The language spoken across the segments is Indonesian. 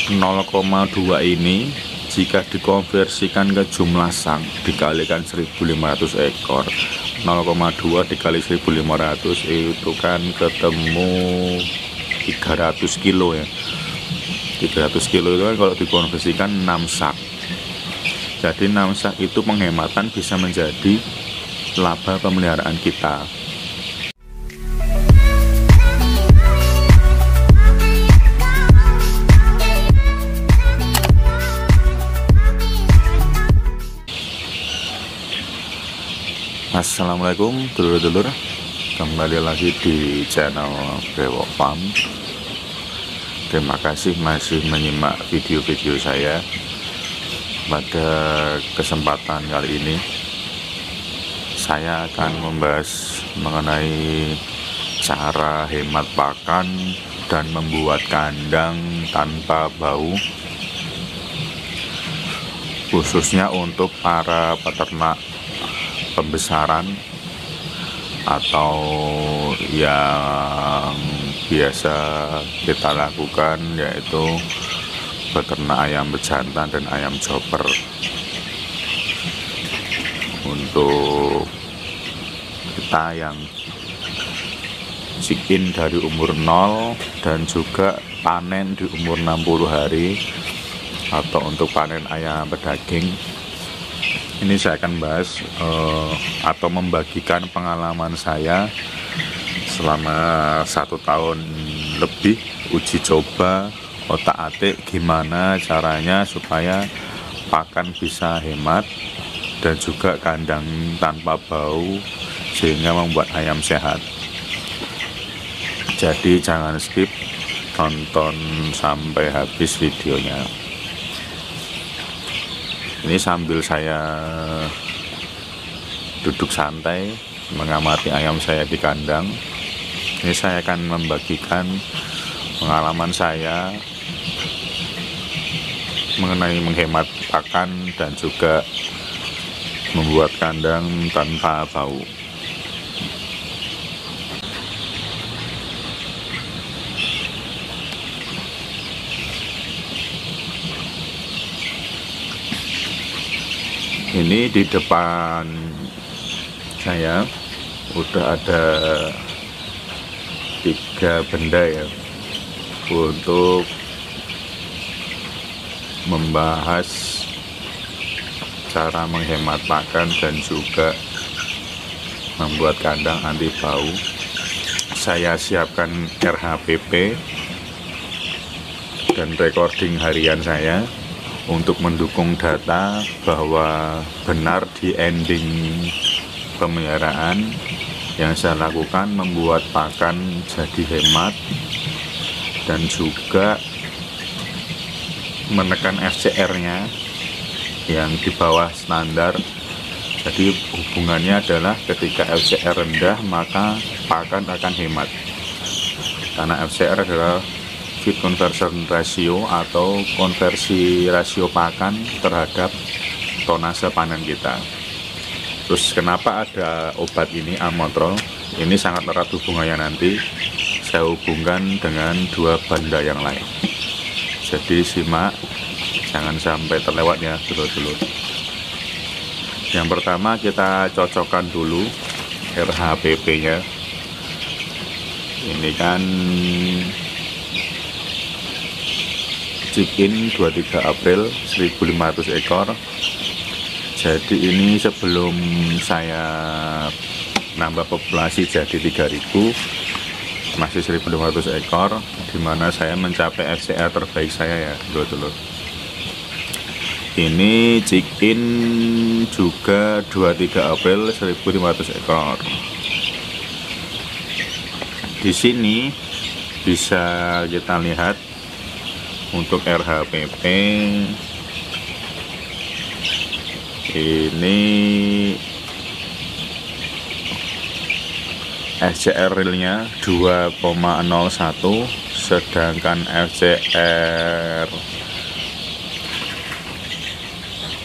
0,2 ini jika dikonversikan ke jumlah sang dikalikan 1500 ekor, 0,2 dikali 1500 itu kan ketemu 300 kilo ya. 300 kilo itu kan kalau dikonversikan 6 sak. Jadi 6 sak itu penghematan bisa menjadi laba pemeliharaan kita. Assalamualaikum dulur-dulur, kembali lagi di channel Brewok Farm. Terima kasih masih menyimak video-video saya. Pada kesempatan kali ini saya akan membahas mengenai cara hemat pakan dan membuat kandang tanpa bau, khususnya untuk para peternak pembesaran atau yang biasa kita lakukan, yaitu peternak ayam bejantan dan ayam chopper. Untuk kita yang chicken dari umur 0 dan juga panen di umur 60 hari, atau untuk panen ayam pedaging, ini saya akan bahas atau membagikan pengalaman saya selama 1 tahun lebih uji coba otak-atik gimana caranya supaya pakan bisa hemat dan juga kandang tanpa bau sehingga membuat ayam sehat. Jadi jangan skip, tonton sampai habis videonya. Ini sambil saya duduk santai mengamati ayam saya di kandang. Ini saya akan membagikan pengalaman saya mengenai menghemat pakan dan juga membuat kandang tanpa bau. Ini di depan saya udah ada 3 benda ya untuk membahas cara menghemat pakan dan juga membuat kandang anti bau. Saya siapkan RHPP dan recording harian saya untuk mendukung data bahwa benar di ending pemeliharaan yang saya lakukan membuat pakan jadi hemat dan juga menekan FCR-nya yang di bawah standar. Jadi hubungannya adalah ketika FCR rendah maka pakan akan hemat, karena FCR adalah feed conversion ratio atau konversi rasio pakan terhadap tonase panen kita. Terus kenapa ada obat ini, Amotrol? Ini sangat erat hubungannya, nanti saya hubungkan dengan 2 benda yang lain. Jadi simak, jangan sampai terlewat ya dulur-dulur. Yang pertama kita cocokkan dulu RHPP-nya. Ini kan chicken 23 April 1500 ekor. Jadi ini sebelum saya nambah populasi jadi 3000, masih 1500 ekor, dimana saya mencapai FCR terbaik saya ya dulur-dulur. Ini chicken juga 23 April 1500 ekor. Di sini bisa kita lihat untuk RHPP ini FCR realnya 2,01, sedangkan FCR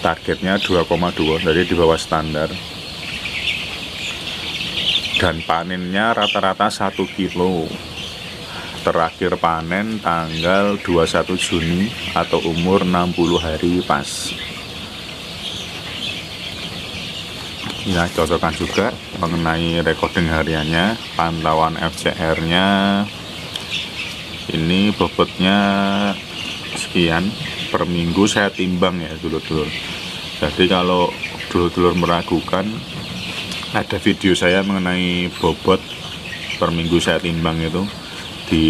targetnya 2,2, jadi di bawah standar. Dan panennya rata-rata 1 kilo. terakhir panen tanggal 21 Juni atau umur 60 hari pas. Ya, cocokkan juga mengenai recording hariannya, pantauan FCR-nya. Ini bobotnya sekian per minggu, saya timbang ya dulur-dulur. Jadi kalau dulur-dulur meragukan, ada video saya mengenai bobot per minggu saya timbang itu di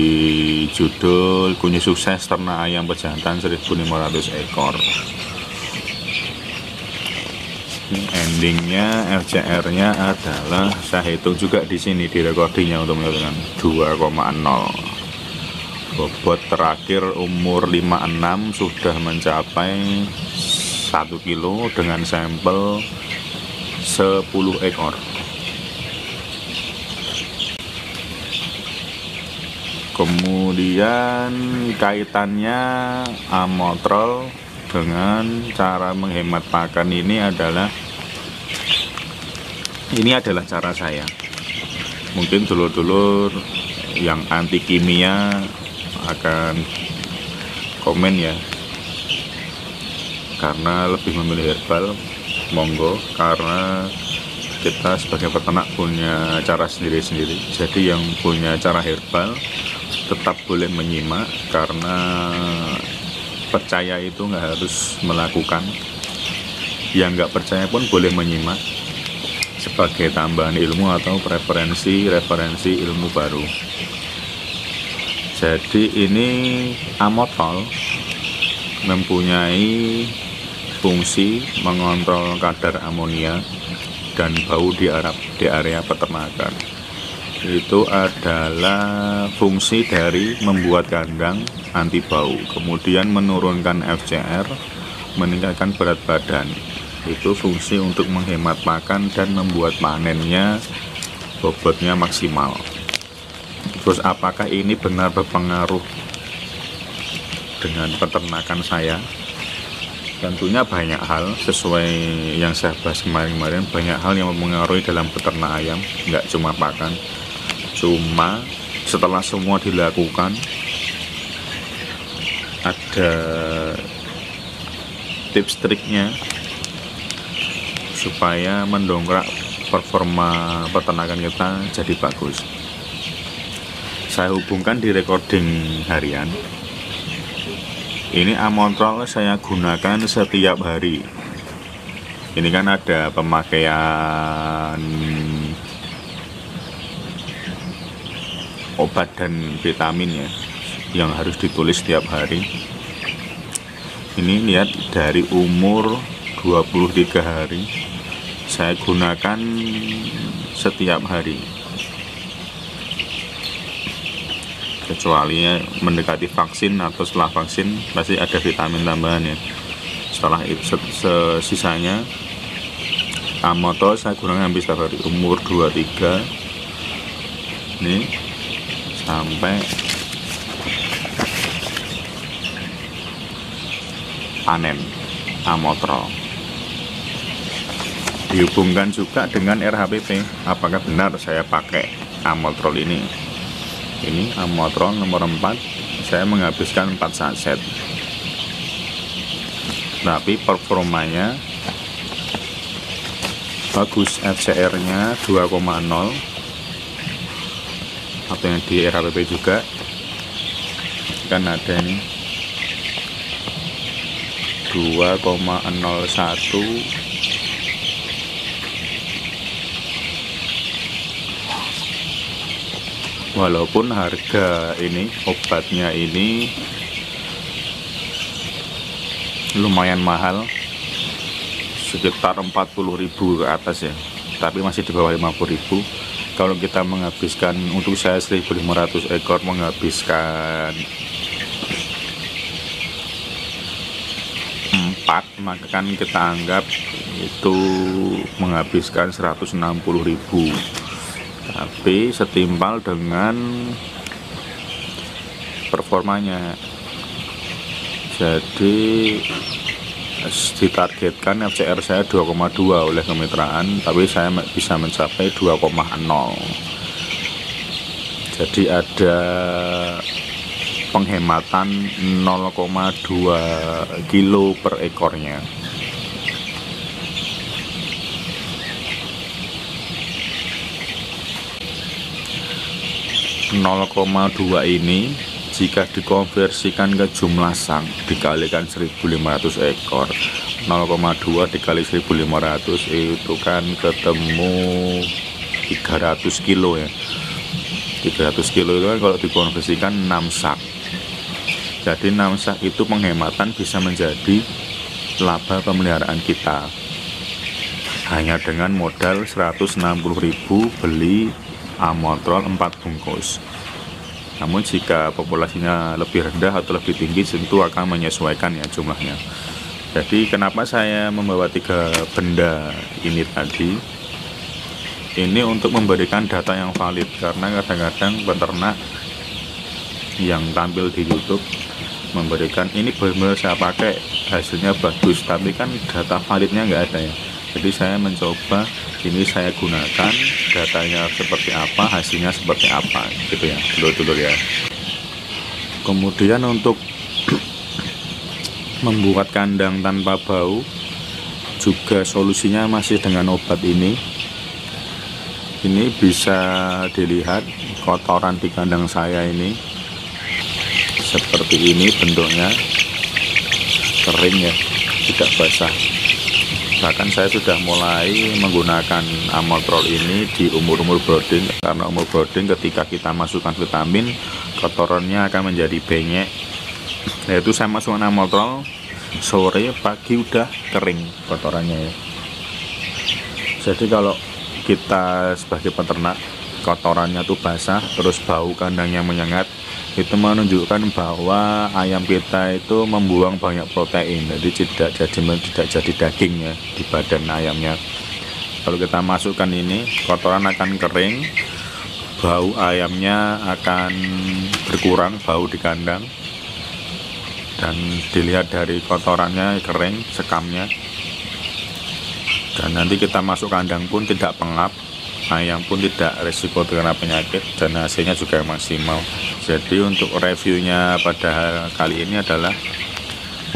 judul Kunyi Sukses Ternak Ayam Pejantan 1500 ekor. Endingnya FCR-nya adalah, saya hitung juga di sini di recordingnya untuk mengatakan 2,0. Bobot terakhir umur 56 sudah mencapai 1 kilo dengan sampel 10 ekor. Kemudian kaitannya Amotrol dengan cara menghemat pakan ini adalah cara saya. Mungkin dulur-dulur yang anti kimia akan komen ya, karena lebih memilih herbal, monggo, karena kita sebagai peternak punya cara sendiri-sendiri. Jadi yang punya cara herbal tetap boleh menyimak, karena percaya itu nggak harus melakukan. Yang nggak percaya pun boleh menyimak sebagai tambahan ilmu atau referensi ilmu baru. Jadi ini Amotrol mempunyai fungsi mengontrol kadar amonia dan bau di area peternakan. Itu adalah fungsi dari membuat kandang anti bau, kemudian menurunkan FCR, meningkatkan berat badan. Itu fungsi untuk menghemat pakan dan membuat panennya bobotnya maksimal. Terus apakah ini benar berpengaruh dengan peternakan saya? Tentunya banyak hal, sesuai yang saya bahas kemarin-kemarin, banyak hal yang mempengaruhi dalam peternak ayam, nggak cuma pakan. Cuma setelah semua dilakukan, ada tips triknya supaya mendongkrak performa peternakan kita jadi bagus. Saya hubungkan di recording harian. Ini Amotrol saya gunakan setiap hari. Ini kan ada pemakaian obat dan vitamin ya, yang harus ditulis setiap hari. Ini lihat, dari umur 23 hari saya gunakan setiap hari, kecuali mendekati vaksin atau setelah vaksin pasti ada vitamin tambahan ya. Setelah itu sisanya Amotrol saya gunakan hampir setiap hari, umur 23 ini sampai panen. Amotrol dihubungkan juga dengan RHPP. Apakah benar saya pakai Amotrol ini? Ini Amotrol nomor 4, saya menghabiskan 4 saset, tapi performanya bagus. FCR nya 2,0 atau yang di RHPP juga kan ada ini 2,01. Walaupun harga ini obatnya ini lumayan mahal, sekitar 40.000 ke atas ya, tapi masih di bawah 50.000. Kalau kita menghabiskan, untuk saya 1500 ekor menghabiskan 4, maka kan kita anggap itu menghabiskan 160.000, tapi setimpal dengan performanya. Jadi ditargetkan FCR saya 2,2 oleh kemitraan, tapi saya bisa mencapai 2,0. Jadi ada penghematan 0,2 kilo per ekornya. (0,2) ini jika dikonversikan ke jumlah sang dikalikan 1.500 ekor, 0,2 dikali 1.500 itu kan ketemu 300 kilo ya. 300 kilo itu kan kalau dikonversikan 6 sak. Jadi 6 sak itu penghematan bisa menjadi laba pemeliharaan kita hanya dengan modal 160.000 beli amotrol 4 bungkus. Namun jika populasinya lebih rendah atau lebih tinggi tentu akan menyesuaikan ya jumlahnya. Jadi kenapa saya membawa 3 benda ini tadi? Ini untuk memberikan data yang valid, karena kadang-kadang peternak yang tampil di YouTube memberikan ini benar-benar saya pakai hasilnya bagus, tapi kan data validnya nggak ada ya. Jadi saya mencoba ini saya gunakan datanya seperti apa, hasilnya seperti apa gitu ya, dulur-dulur ya. Kemudian untuk membuat kandang tanpa bau juga solusinya masih dengan obat ini. Ini bisa dilihat kotoran di kandang saya ini seperti ini bentuknya, kering ya, tidak basah. Bahkan saya sudah mulai menggunakan amotrol ini di umur-umur brooding, karena umur brooding ketika kita masukkan vitamin kotorannya akan menjadi benyek. Yaitu saya masukkan amotrol sore pagi udah kering kotorannya ya. Jadi kalau kita sebagai peternak kotorannya tuh basah terus bau kandangnya menyengat, itu menunjukkan bahwa ayam kita itu membuang banyak protein, jadi tidak jadi daging ya di badan ayamnya. Kalau kita masukkan ini, kotoran akan kering, bau ayamnya akan berkurang, bau di kandang, dan dilihat dari kotorannya kering, sekamnya. Dan nanti kita masuk kandang pun tidak pengap, ayam pun tidak risiko terkena penyakit, dan hasilnya juga maksimal. Jadi untuk reviewnya pada kali ini adalah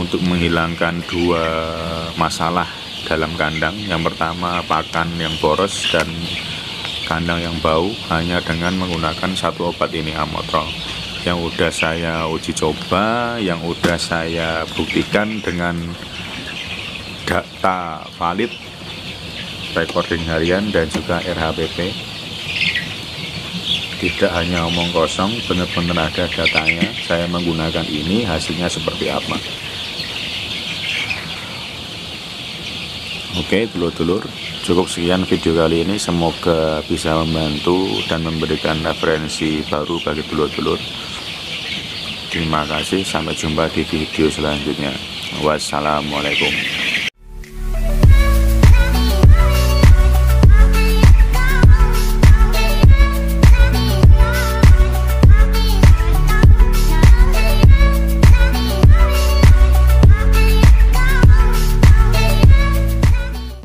untuk menghilangkan 2 masalah dalam kandang. Yang pertama pakan yang boros dan kandang yang bau hanya dengan menggunakan 1 obat ini, amotrol, yang udah saya uji coba, yang udah saya buktikan dengan data valid, recording harian dan juga RHPP. Tidak hanya omong kosong, benar-benar ada datanya. Saya menggunakan ini, hasilnya seperti apa. Oke dulur-dulur, cukup sekian video kali ini. Semoga bisa membantu dan memberikan referensi baru bagi dulur-dulur. Terima kasih, sampai jumpa di video selanjutnya. Wassalamualaikum.